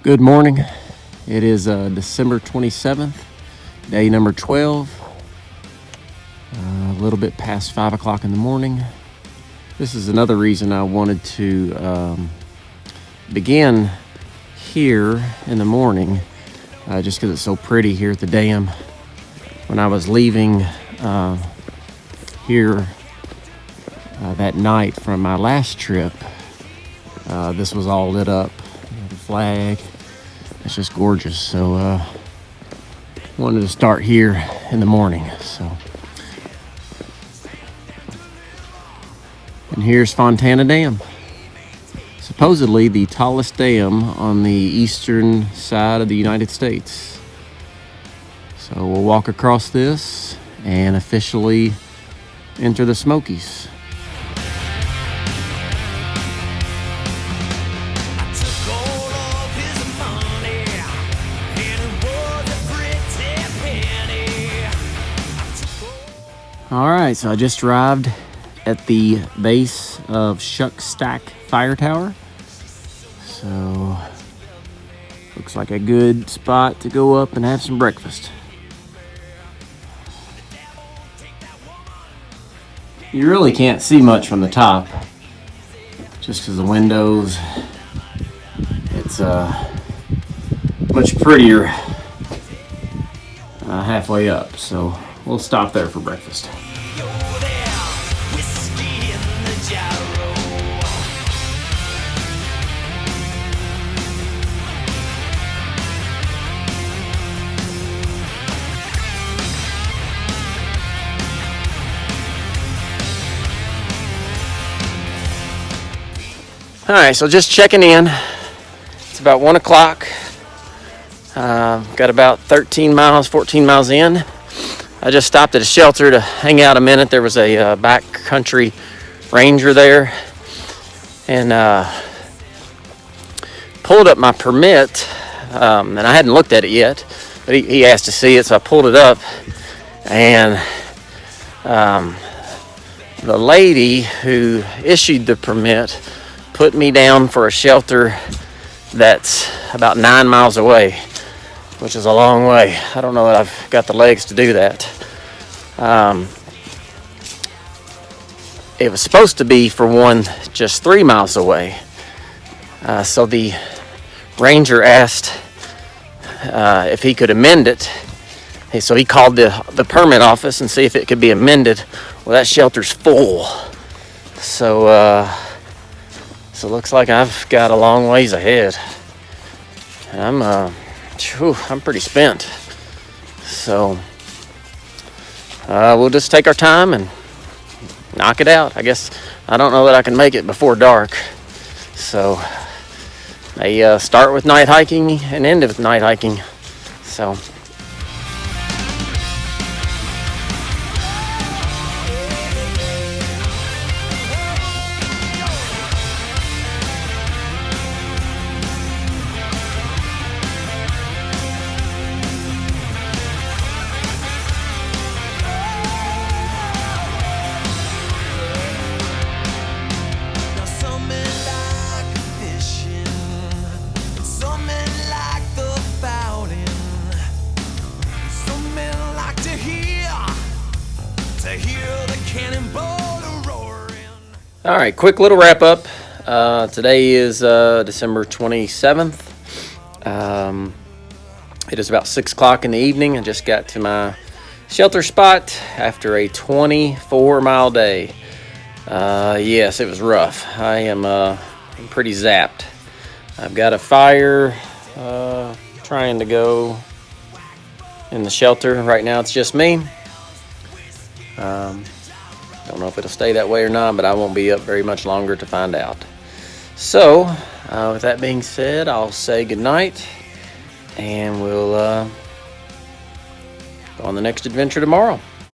Good morning. It is December 27th, day number 12. A little bit past 5 o'clock in the morning. This is another reason I wanted to begin here in the morning, just because it's so pretty here at the dam. When I was leaving here that night from my last trip, this was all lit up. The flag. It's just gorgeous. So wanted to start here in the morning. And here's Fontana Dam. Supposedly the tallest dam on the eastern side of the United States. So we'll walk across this and officially enter the Smokies. All right, so I just arrived at the base of Shuck Stack Fire Tower. So looks like a good spot to go up and have some breakfast. You really can't see much from the top, just because the windows. It's much prettier halfway up. So we'll stop there for breakfast. All right, so just checking in. It's about 1 o'clock. Got about 14 miles in. I just stopped at a shelter to hang out a minute. There was a backcountry ranger there, and pulled up my permit, and I hadn't looked at it yet, but he asked to see it, so I pulled it up, and the lady who issued the permit put me down for a shelter that's about 9 miles away, which is a long way. I don't know that I've got the legs to do that. It was supposed to be for one just 3 miles away. So the ranger asked if he could amend it. So he called the permit office and see if it could be amended. Well, that shelter's full. So it looks like I've got a long ways ahead. And I'm pretty spent. So we'll just take our time and knock it out. I guess I don't know that I can make it before dark. So they start with night hiking and end with night hiking. So all right, quick little wrap up. Today is December 27th. It is about 6 o'clock in the evening. I just got to my shelter spot after a 24-mile day. Yes, it was rough. I'm pretty zapped. I've got a fire trying to go in the shelter. Right now it's just me. Don't know if it'll stay that way or not, but I won't be up very much longer to find out. So, with that being said, I'll say goodnight, and we'll go on the next adventure tomorrow.